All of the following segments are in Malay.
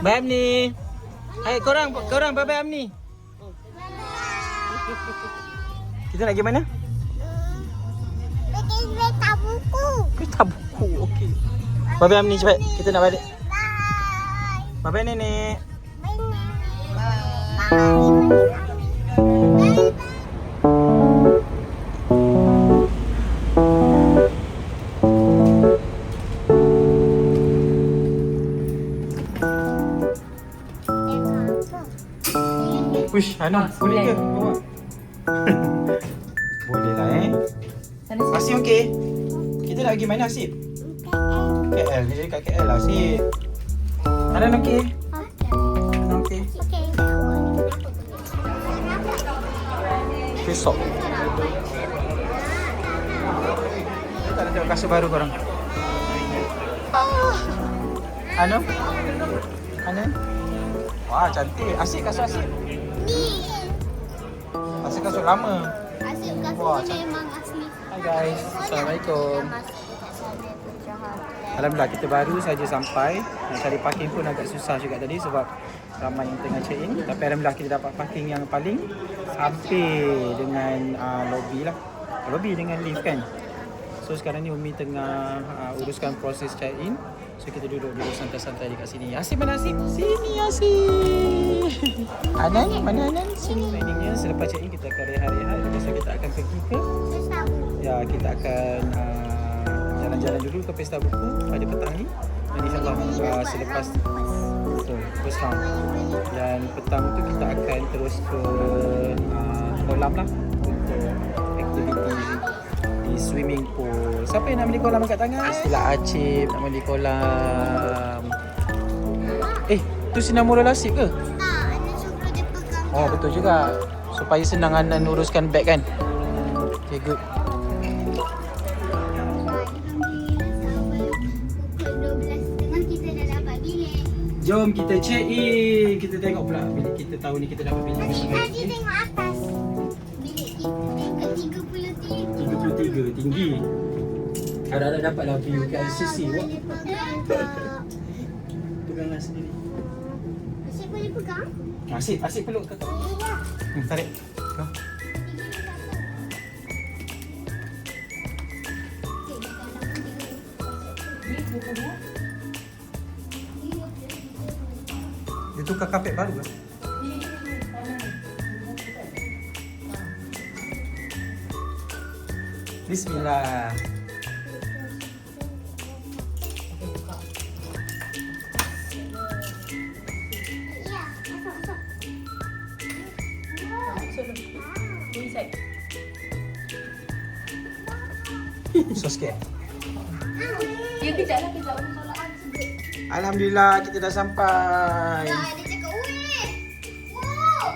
Bye Amni. Hai korang bye bye Amni. Kita nak pergi mana? Pergi kereta buku. Kereta buku. Okey. Bye bye Amni cepat. Kita nak balik. Bye. Bye bye nenek. Uish, Hanum, boleh ke bawa? Boleh lah Asif okey? Kita nak pergi mana Asif? KL, dia dekat KL lah Asif. Hanan okey? Hanan okey? Besok kita tak nak tengok kasut baru korang. Hanum? Hanan? Wah cantik, Asif kasut Asif. Ni. Asif kasut lama. Asyik Wah, kasut ni memang asli. Hai guys, Assalamualaikum. Alhamdulillah kita baru saja sampai. Nak cari parking pun agak susah juga tadi sebab ramai yang tengah check in. Tapi alhamdulillah kita dapat parking yang paling samping dengan lobby lah. Lobby dengan lift kan. So sekarang ni Umi tengah uruskan proses check in. So kita duduk santai-santai dekat sini. Asif mana Asif? Sini Asif. Anan, mana Anan? Sini. Planningnya selepas check in kita akan rehat-rehat. Lepas tu kita akan pergi ke kita akan jalan-jalan dulu ke Pesta Buku pada petang ni. Dan insyaAllah selepas first round. Dan petang tu kita akan terus ke kolam lah untuk aktiviti di swimming pool. Siapa yang nak beli kolam kat tangan? Pastilah Acip nak beli kolam. Tu Sinar Moral Asip ke? Tak, Anak suruh dia pegang. Oh betul juga. Supaya senang Anan uruskan beg kan? Okay good. Jom kita check in. Kita tengok pula bilik kita tahu ni kita dapat bilik. Tadi tengok atas. Bilik kita tingkat 33. 33 tinggi. Ada dapatlah view kat sisi. Peganglah sendiri. Asyik boleh pegang? Asyik peluk kakak. Tarik. Kau. Dia tukar kapet baru ke? Bismillah. Ya, masuk. So sikit. Ya kejap solat sebut. Alhamdulillah kita dah sampai. Dia cakap, weh. Wow.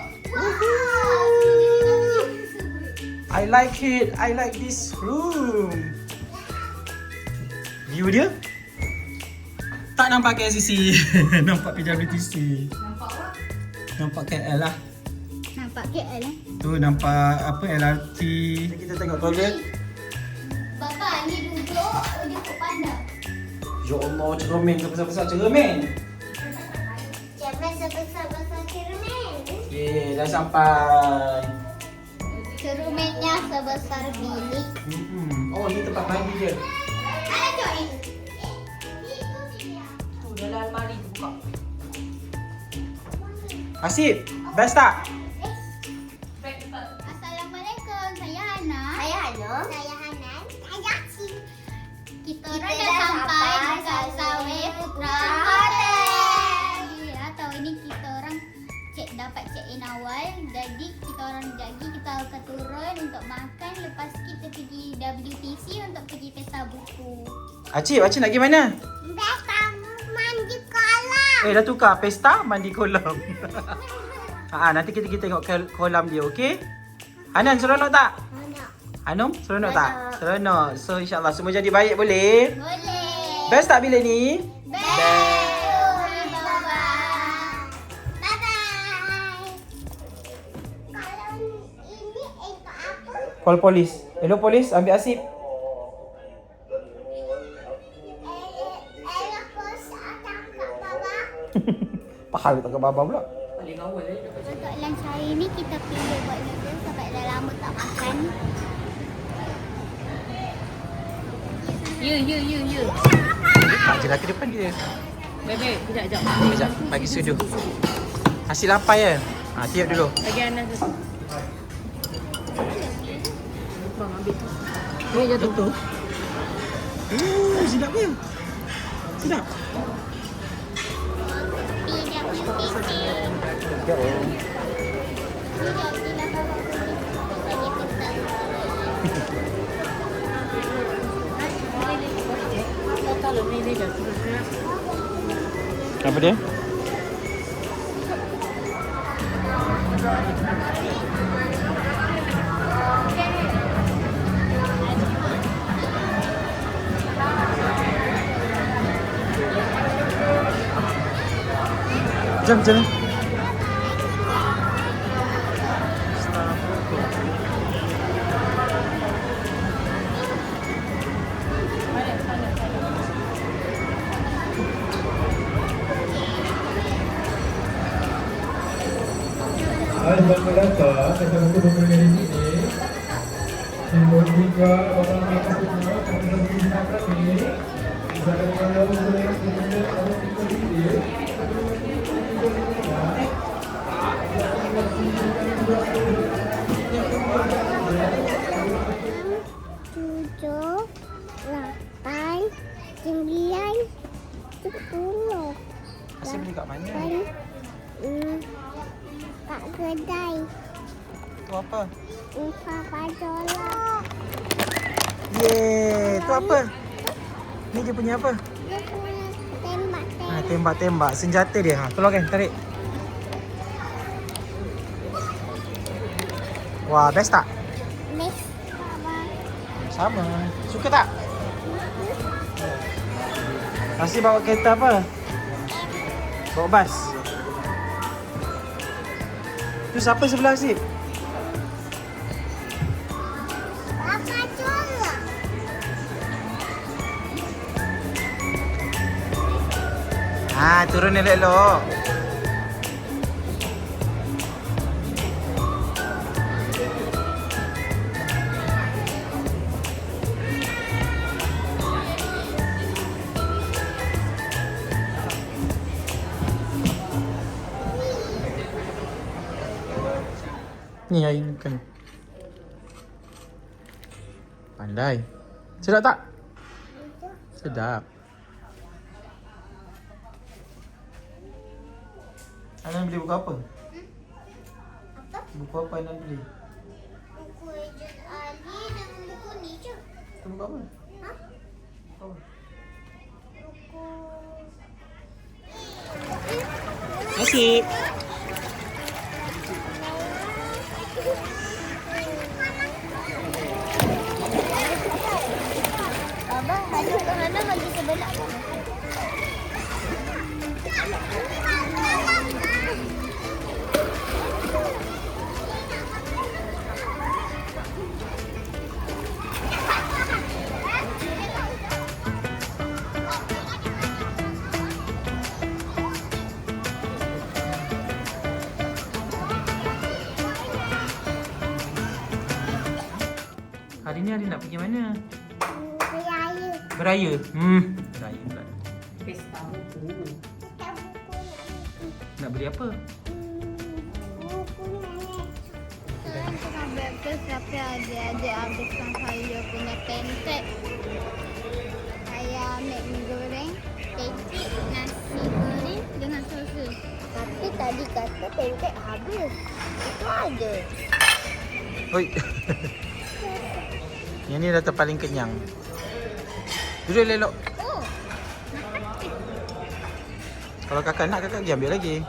I like it. I like this room. View dia tak nampak KLCC. Nampak PWTC. Nampak apa? Nampak KL lah. Nampak KL Tu nampak apa LRT. Kita tengok toilet. Bapa ni duduk dia kok pandang. Ya Allah, cermin ke besar-besar cermin. Jangan sebesar-besar cermin. Okay, dah sampai. Cerminnya sebesar bilik. Oh, ni tempat mandi dia. Ada join. Tu dalam almari tu buka. Asif, best tak? Assalamualaikum, saya Hana. Saya Hana. Saya Hanan. Saya Cik. Kita orang dah sampai dekat Sawe Putra Hotel. Atau ini kita orang dapat check in awal. Jadi kita orang lagi kita akan turun untuk makan. Lepas kita pergi WTC untuk pergi Pesta Buku. Acip nak pergi mana? Pesta mandi kolam. Dah tukar pesta mandi kolam. Nanti kita tengok kolam dia, okey? Hanan seronok tak? Hanum, seronok tak? Seronok. So insyaAllah semua jadi baik boleh? Boleh. Best tak bilik ni? Bye. Call polis. Hello polis, ambil Asip. Pahal tak ke baba pula. Paling awal dapat Untuk lunch hari ni kita pilih buat noodles sebab dah lama tak makan. Ya. Tak je lah ke depan dia. Bebe, kejap. Sekejap, bagi sudu. Nasi lapai ya? Tiap dulu. Bagi Anas satu. Bang, ambil tu. Ni jatuh tu. Sedap ke? Sedap. Pilih punya pipih. Ya. Kalau ni dia jatuh. Apa dia? Jom. Selamat datang kepada pemerintah di sini. Simbol juga orang akan semua kepada pemerintah ini. Saya kalau boleh kemudian orang itu ini. Tujuh, lapan, sembilan, 10. Asyik beli kat mana? Kat kedai. Tu apa? Papa Jola. Yeay, tu apa? Ni dia punya apa? Dia punya tembak-tembak. Tembak-tembak. Senjata dia. Keluarkan, tarik. Wah, best tak? Next. Sama. Suka tak? Nasi bawa kereta apa? Bawa bas. Tu siapa sebelah sini? Papa Jola. Turun elok-elok. Ni air makan. Pandai. Sedap tak? Sedap. Anan beli buku apa? Apa? Buku apa Anan beli? Buku Ejen Ali dengan buku ni je. Itu buku apa? Ha? Apa? Buku... Nasi. Abang, ada ke mana bagi sebelah tu? Hari ni Ari nak pergi mana? Beraya. Beraya. Beraya pula. Pesta buku. Kita buku Nak beli apa? buku nenek. Sekarang tengah breakfast tapi adik-adik habiskan saya punya pancake. Saya ambil mie goreng, kecik, nasi goreng dengan sosis. Tapi tadi kata pancake habis. Itu ada. Oi. Yang ni dah terpaling kenyang. Duduk elok. Oh, Kalau kakak nak, kakak pergi ambil lagi.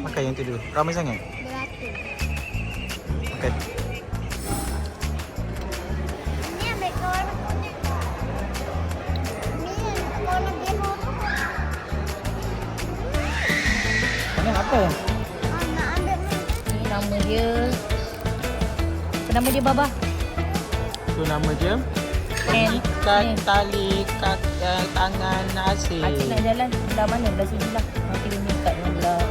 Makan yang tu dulu. Ramai sangat. beratur. Makan. Ini ambil ke warna kuning tak? Ni warna biru tu. Mana apa? Nak ambil ni. Ni nama dia. Apa nama dia Baba? Tu nama dia ikat tali tangan Asyik. Acik nak jalan belah mana? Belah sini lah. Nanti dia ikat dengan belah.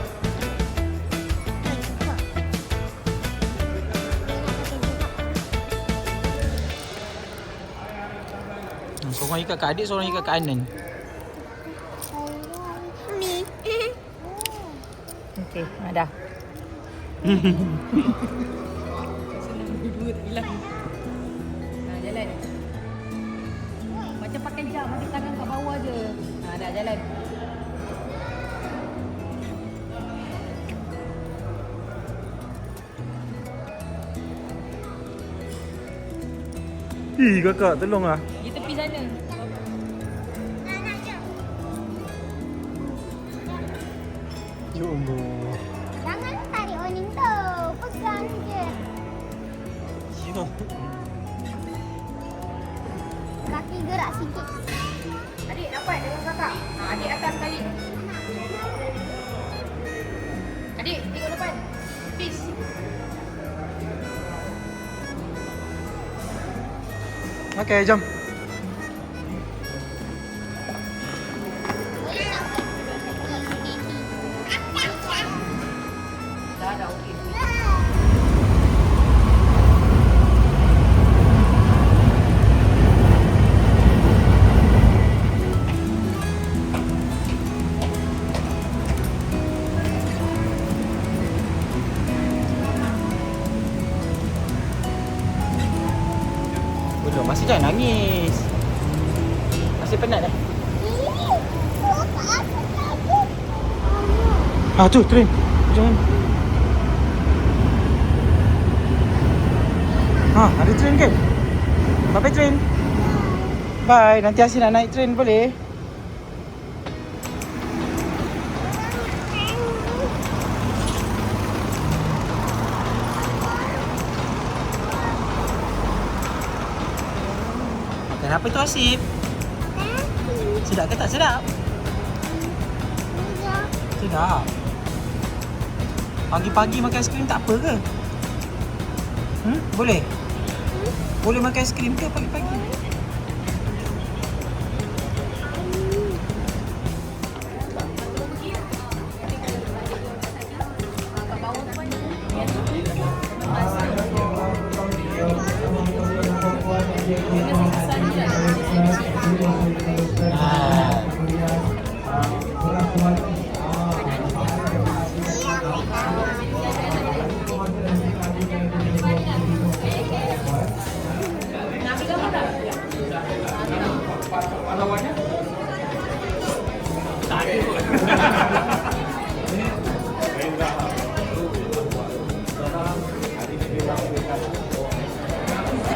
Seorang ikat kat adik, seorang ikat kat Anan. Mi. Okey, dah. Dua hilang. Jalan. Macam pakai jam, ambil tangan kat bawah je. Dah jalan. Kakak, tolonglah. Di tepi sana. Ya Allah. Jangan tarik oning tu. Pegang je. Ya. Kaki gerak sikit. Adik dapat dengan kakak. Adik atas sekali. Adik, tengok depan. Peace. Okey, jom. Dah okey. Belum, masih jangan nangis. Masih penat dah. Tu train. Jangan. Ada train ke? Bye train. Bye, nanti Asyik nak naik train boleh? Makan apa tu Asyik? Sedap ke tak sedap? Sedap. Pagi-pagi makan aiskrim tak apa ke? Boleh? Boleh makan aiskrim ke pagi-pagi?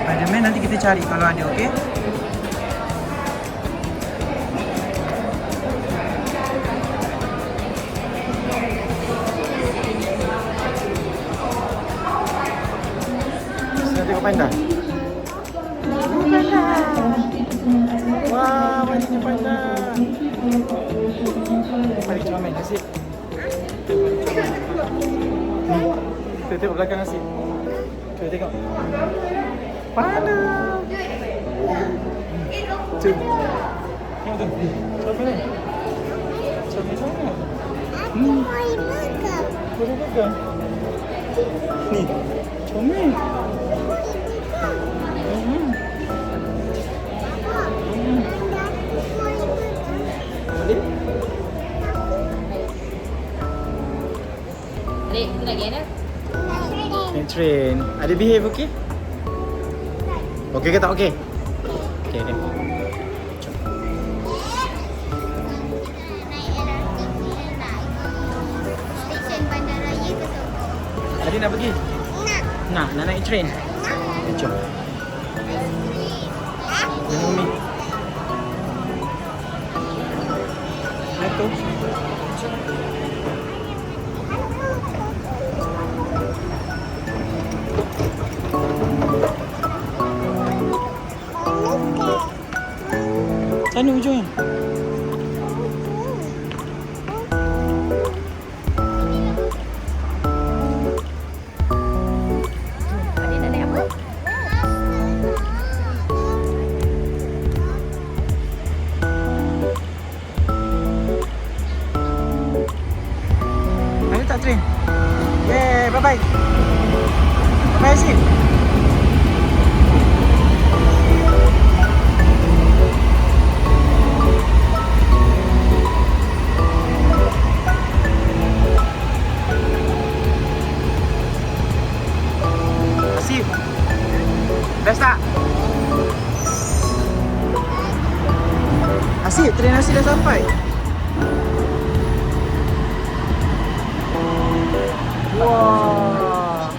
Spiderman nanti kita cari kalau ada, okey? Kita tengok panda. Panda. Wah, banyaknya panda. Mari kita main Asyik. Kita tengok belakang Asyik. Kita tengok. Panda. Cuk. Tengok tu. Comel ni. Comel sangat. Aku mau makan. Boleh pegang. Ni. Comel. Boleh? Adik, kita nak pergi mana? Naik train. Ada behave okey? Okey ke tak okey? Okey ni. Jom. Naik LRT kita nak stesen bandaraya ke tu? Adik nak pergi? Nak. Nak naik train? Jom. Minum mi. Itu. Sana ujungnya. Adik nak naik apa? train. Yeah, bye-bye. Bye, Asif. Asif. Best tak? Asif, train Asif dah sampai. Wah.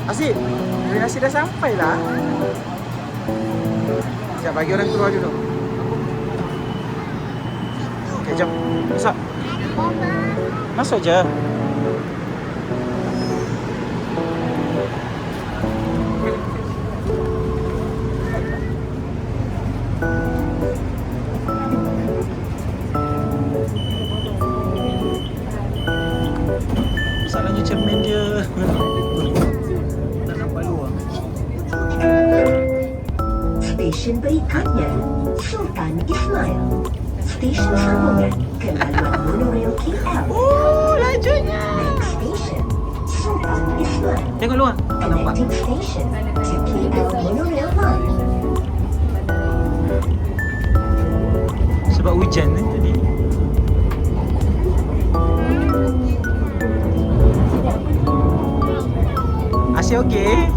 Asif, train Asif dah sampai lah. Sekejap, bagi orang keluar dulu. Okay, jom. Masuk. Masuk je. Masalahnya cermin dia tak nampak luar. Stesen berikutnya Sultan Ismail. Stesen sambungan ke laluan monorail KL. Oh, lajunya. Next station Sultan Ismail. Tengok luar. Tak nampak. Connecting station to KL monorail line. Sebab hujan tadi. Asyik okey.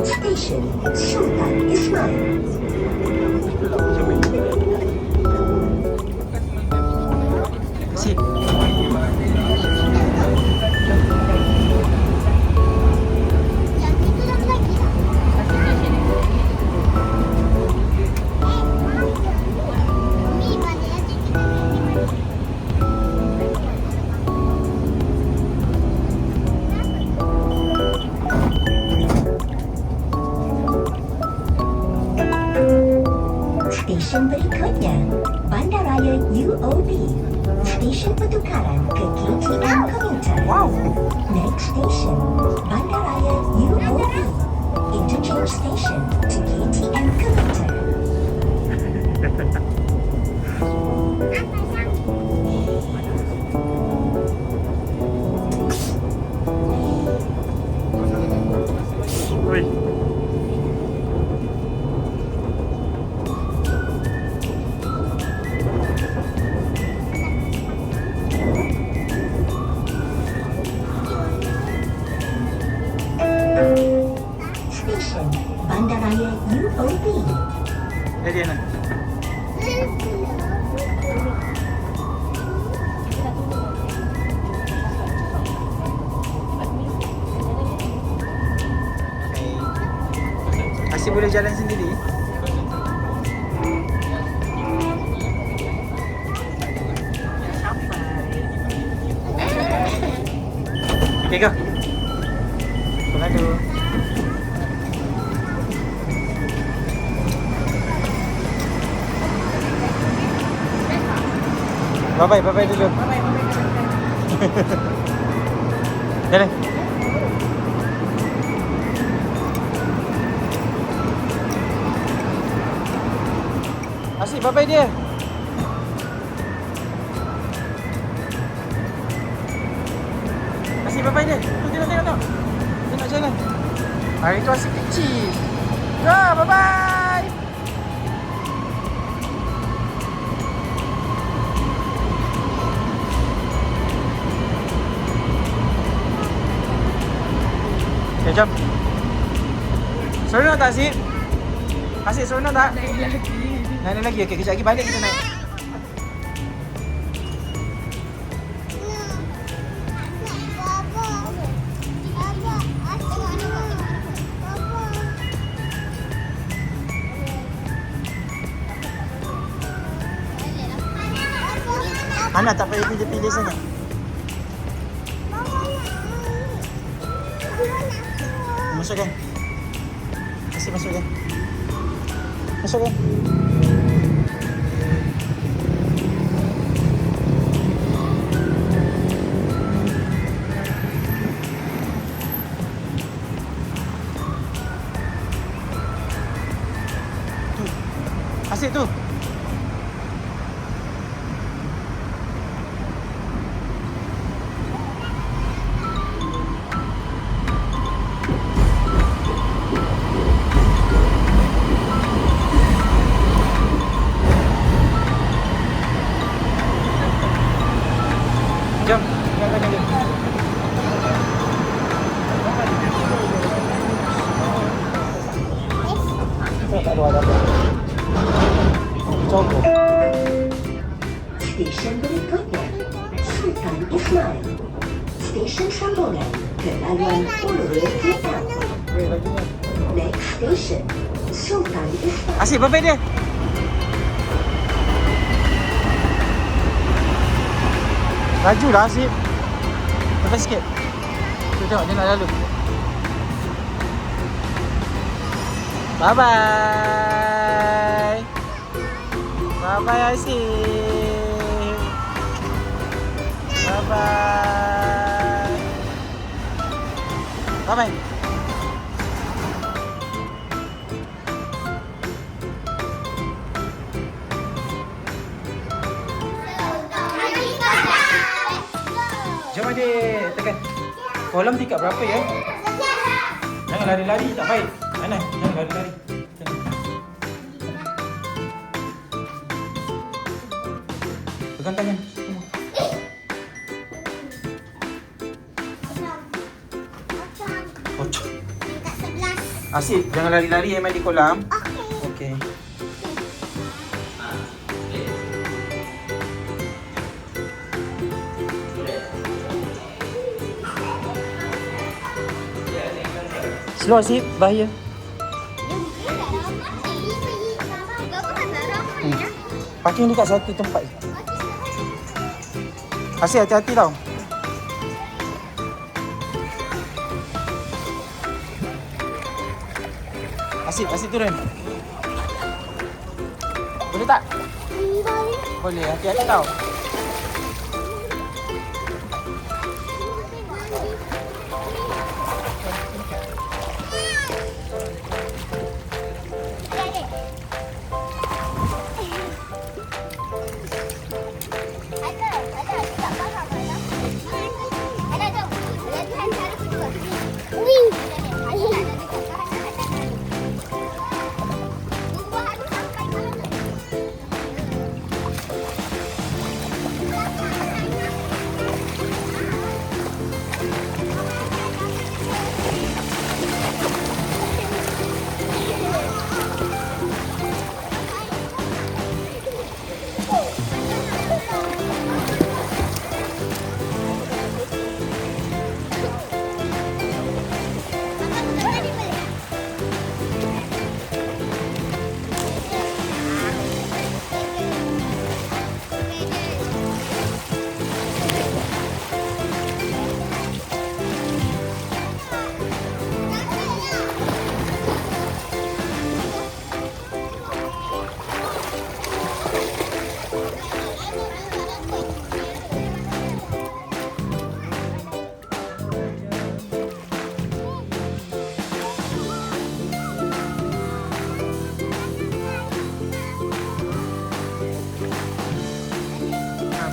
Station Sultan Ismail. Asyik. Yang itu lagi lagi lah. Mami, balik aja kita. Stesen berikutnya Bandaraya UOB. Stesen pertukaran ke KTM Commuter. Wow. Next station Bandaraya UOB. Interchange station to KTM Commuter. Oi. Station Bandaraya UOB. Jadi mana? Okay. Asyik boleh jalan sendiri. Okay, go. Pulang dulu. Bye-bye, bye-bye dulu. Jalan. Asyik, bye-bye dia. Asyik, bye-bye dia. Tu, tengok. Dia nak jalan. Hari tu asyik kecil. Dah, bye-bye. Okay, jom. Seronok tak, Asyik? Asyik, seronok tak? Naik lagi. Okey, kejap lagi balik kita naik. Anak tak payah pilih-pilih sangat. Masukkan. Kasih masukkan. Masukkan. jom. Jangan tanya dia. Tak ada apa. Contoh. Stesen berikutnya Sultan Ismail. Stesen sambungan ke laluan Ulul Hitam. Next station Sultan Ismail. Asyik berapa dia? Laju lah Asyik. Lepas sikit. Tu tengok dia nak lalu. Bye bye. Bye bye Asyik. Bye bye. Bye bye. Jom adik, tekan. Kolam tingkat berapa ya? Jangan lari-lari, tak baik. Mana? Jangan lari-lari. Pegang tangan. Kocok. Asyik, jangan lari-lari main di kolam. Okey. Slow Asyik, bahaya. Parking dekat satu tempat. Asyik hati-hati tau. Asyik turun. Boleh tak? Boleh, hati-hati tau.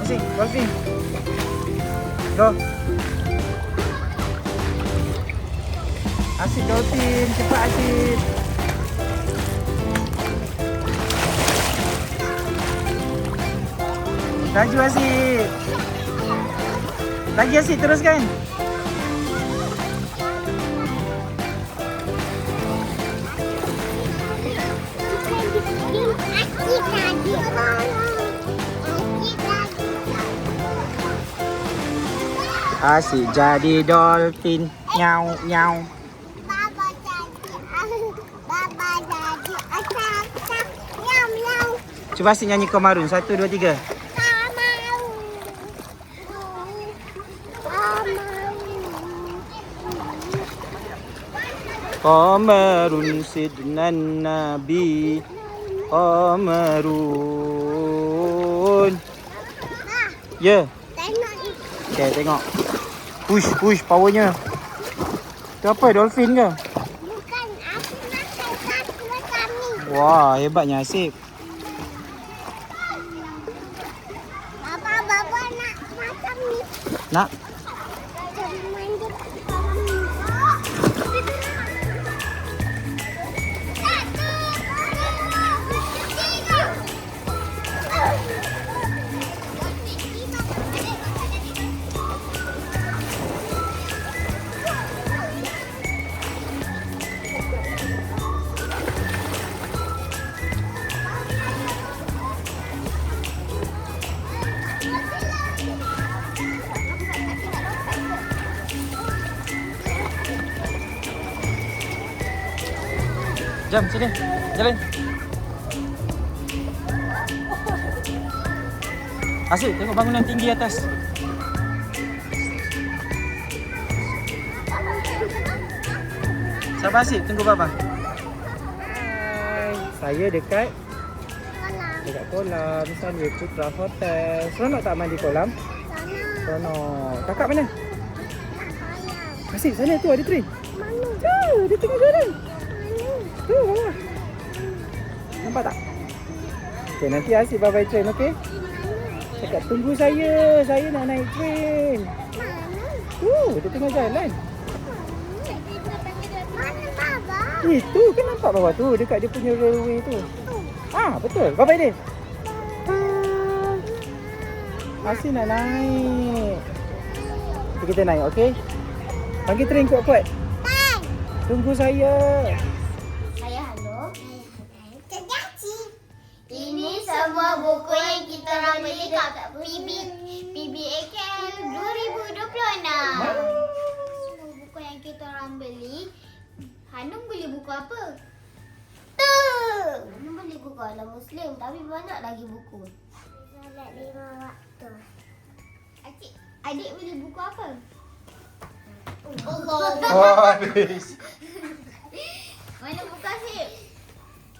Asyik, dolphin. Go. Asyik dolphin, cepat Asyik. Laju Asyik. Lagi Asyik, teruskan. Asyik jadi dolphin. Nyau nyau. Baba jadi acak nyam nyam. Cuba Asyik nyanyi Komarun. 1, 2, 3. Komarun sidnan Nabi. Komarun. Ya. Tengok ni. Okay, tengok. Push powernya. Itu apa? Dolphin ke? Bukan, aku nak satu macam ni. Wah, hebatnya Asyik. Baba nak macam ni. Nak? Jadi mandi. Jom sini. Jalan. Asyik tengok bangunan tinggi atas. Sabar Asyik, tunggu Baba. Hai, saya dekat kolam Sunway Putra Hotel. Seronok tak mandi kolam? Seronok. Kakak mana? Asyik, sana tu ada train. Mana? Tu, dia tengah jalan. Tu bawah. Nampak tak? Okay, nanti Asyik bye-bye train, okey? Cakap tunggu saya nak naik train. Dia tengah jalan. Itu kan nampak bawah tu, dekat dia punya railway tu. Betul. Bye-bye dia. Asyik nak naik. Nanti kita naik, okey? Panggil train kuat-kuat. Tunggu saya. Saya halo. Ini semua buku yang kita orang beli kat PBAKL 2026. Semua buku yang kita orang beli. Hanum beli buku apa? Tu. Hanum beli buku Alam Muslim, tapi banyak lagi buku. Salat 5 waktu. Adik beli buku apa? Allah. Habis. Mana buku Asyik?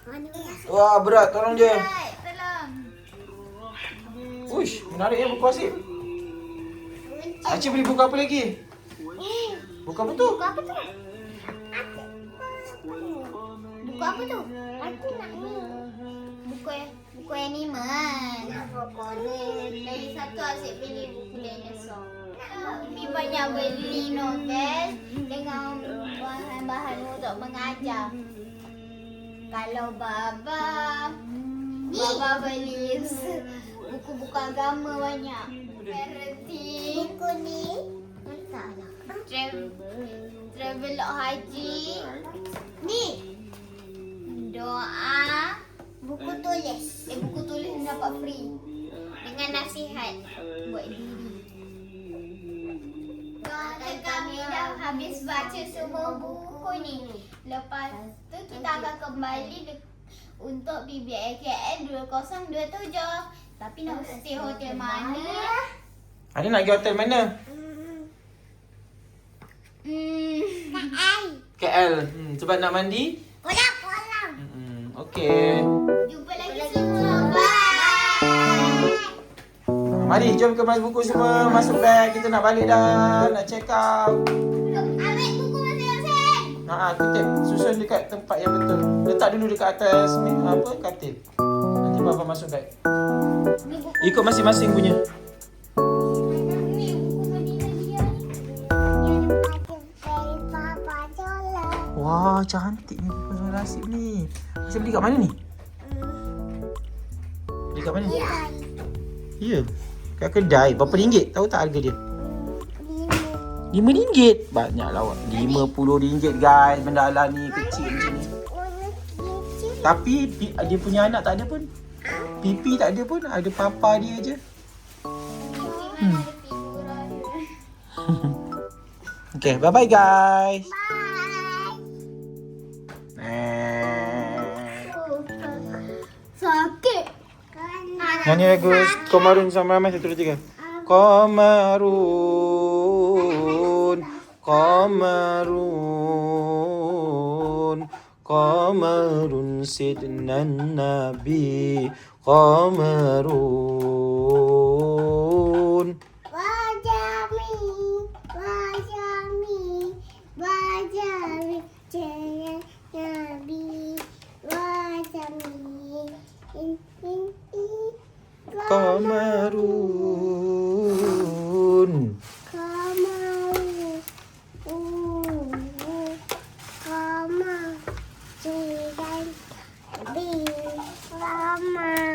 Mana buku Asyik? Wah, berat. Tolong dia. Right, tolong. Uish, menarik ya buku Asyik. Asyik beli buku apa lagi? Buku apa tu? Buku apa tu? Buku apa tu? Aku nak ni. Buku animal. Lagi satu Asyik beli buku dinosaur. Kami banyak beli novel dengan bahan-bahan untuk mengajar. Kalau Baba beli buku-buku agama banyak. Parenting. Buku ni. Entahlah. Travelog haji. Ni. Doa. Buku tulis. Buku tulis dapat free. Dengan nasihat buat diri. Dan kami dah habis baca semua buku ni. Lepas tu kita akan kembali untuk PBAKL 2027. Tapi nak stay hotel mana? Ada nak pergi hotel mana? KL. Sebab nak mandi? Kolam. Okey. Jumpa lagi semua. Bye. Mari jom kemas buku semua. Masuk beg. Kita nak balik dah. Nak check out. Ambil buku masing-masing. Kutip. Susun dekat tempat yang betul. Letak dulu dekat atas katil. Nanti Bapa masuk beg. Ikut masing-masing punya. Ni buku Madinah dia ni. Wah, cantik ni buku Suara Asyik ni. Asyik beli kat mana ni? Beli kat mana? Ya. Kat kedai. Berapa ringgit? Tahu tak harga dia? RM5. Banyak lah. RM50 guys. Benda ala ni kecil macam ni. Tapi dia punya anak tak ada pun. Pipi tak ada pun. Ada papa dia je. Okay, bye-bye guys. Sakit. Nyanyi lagu Komarun sama ramai 1, 2, 3. Qamarun sidnan nabi Qamarun. Wajami jangan nabi wajami Qamarun. Mama.